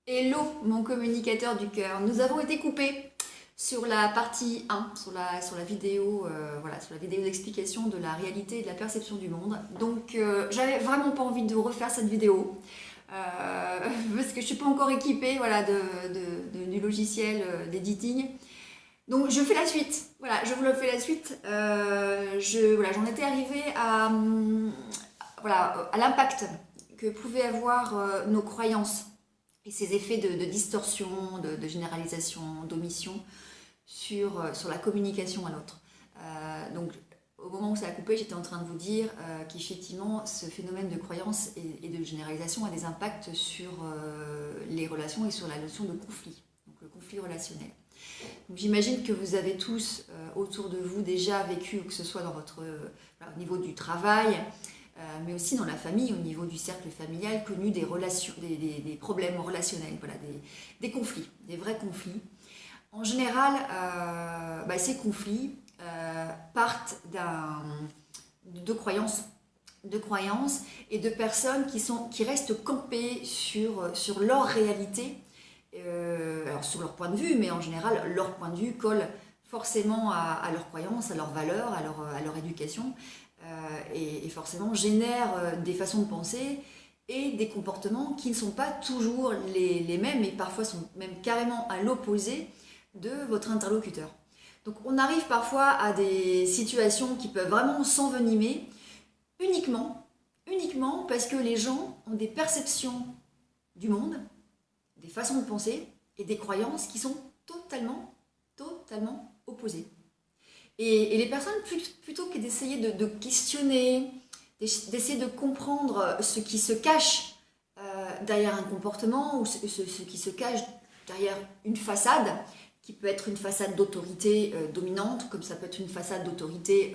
Hello, mon communicateur du cœur. Nous avons été coupés sur la partie 1, sur la vidéo, voilà, sur la vidéo d'explication de la réalité et de la perception du monde. Donc, j'avais vraiment pas envie de refaire cette vidéo parce que je suis pas encore équipée, voilà, du logiciel d'editing. Donc, je fais la suite. Voilà, je vous le fais la suite. Voilà, j'en étais arrivée voilà, à l'impact que pouvaient avoir nos croyances et ces effets de distorsion, de généralisation, d'omission sur la communication à l'autre. Donc, au moment où ça a coupé, j'étais en train de vous dire qu'effectivement, ce phénomène de croyance et de généralisation a des impacts sur les relations et sur la notion de conflit, donc le conflit relationnel. Donc, j'imagine que vous avez tous autour de vous déjà vécu, que ce soit dans votre, au niveau du travail, mais aussi dans la famille, au niveau du cercle familial, connu des relations, des problèmes relationnels, voilà, des conflits, des vrais conflits. En général, ces conflits partent de croyances et de personnes qui restent campées sur leur réalité, alors sur leur point de vue, mais en général, leur point de vue colle forcément à leurs croyances, à leurs valeurs, à leur éducation, et forcément génère des façons de penser et des comportements qui ne sont pas toujours les mêmes et parfois sont même carrément à l'opposé de votre interlocuteur. Donc on arrive parfois à des situations qui peuvent vraiment s'envenimer uniquement parce que les gens ont des perceptions du monde, des façons de penser et des croyances qui sont totalement opposées. Et les personnes, plutôt que d'essayer de questionner, d'essayer de comprendre ce qui se cache derrière un comportement ou ce qui se cache derrière une façade, qui peut être une façade d'autorité dominante, comme ça peut être une façade d'autorité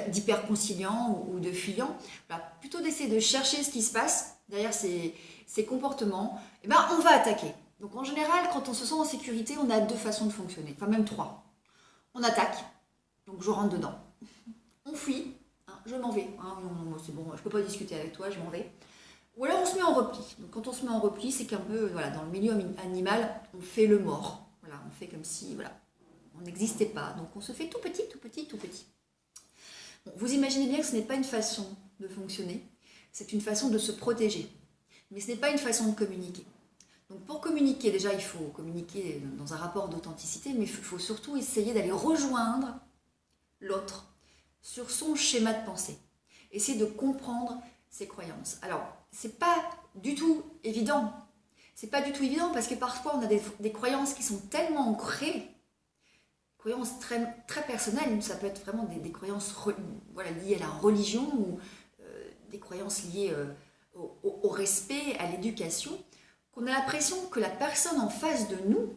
d'hyper-conciliant ou de fuyant, voilà, plutôt d'essayer de chercher ce qui se passe derrière ces comportements, et ben on va attaquer. Donc en général, quand on se sent en sécurité, on a deux façons de fonctionner, enfin même trois. On attaque, donc je rentre dedans. On fuit, hein, je m'en vais. Hein, c'est bon, je peux pas discuter avec toi, je m'en vais. Ou alors on se met en repli. Donc quand on se met en repli, c'est qu'un peu, voilà, dans le milieu animal, on fait le mort. Voilà, on fait comme si, voilà, on n'existait pas. Donc on se fait tout petit, tout petit, tout petit. Bon, vous imaginez bien que ce n'est pas une façon de fonctionner, c'est une façon de se protéger. Mais ce n'est pas une façon de communiquer. Donc pour communiquer, déjà, il faut communiquer dans un rapport d'authenticité, mais il faut surtout essayer d'aller rejoindre l'autre sur son schéma de pensée. Essayer de comprendre ses croyances. Alors, c'est pas du tout évident. C'est pas du tout évident parce que parfois on a des croyances qui sont tellement ancrées, croyances très personnelles, ça peut être vraiment des croyances voilà, liées à la religion ou des croyances liées au respect, à l'éducation, qu'on a l'impression que la personne en face de nous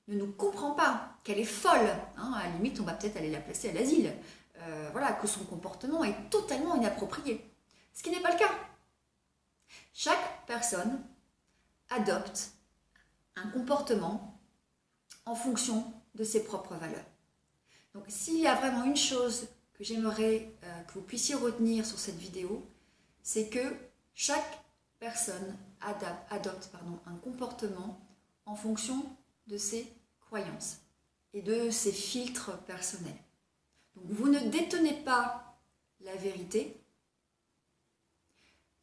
ne nous comprend pas, qu'elle est folle. Hein, à la limite, on va peut-être aller la placer à l'asile. Voilà, que son comportement est totalement inapproprié. Ce qui n'est pas le cas. Chaque personne adopte un comportement en fonction de ses propres valeurs. Donc s'il y a vraiment une chose que j'aimerais que vous puissiez retenir sur cette vidéo, c'est que chaque personne adopte un comportement en fonction de ses croyances et de ses filtres personnels. Donc vous ne détenez pas la vérité,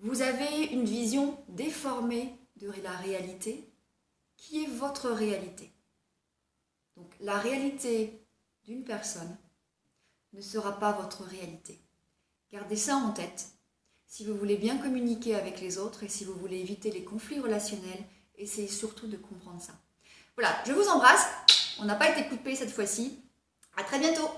vous avez une vision déformée de la réalité qui est votre réalité. Donc la réalité d'une personne ne sera pas votre réalité. Gardez ça en tête. Si vous voulez bien communiquer avec les autres et si vous voulez éviter les conflits relationnels, essayez surtout de comprendre ça. Voilà, je vous embrasse. On n'a pas été coupé cette fois-ci. À très bientôt.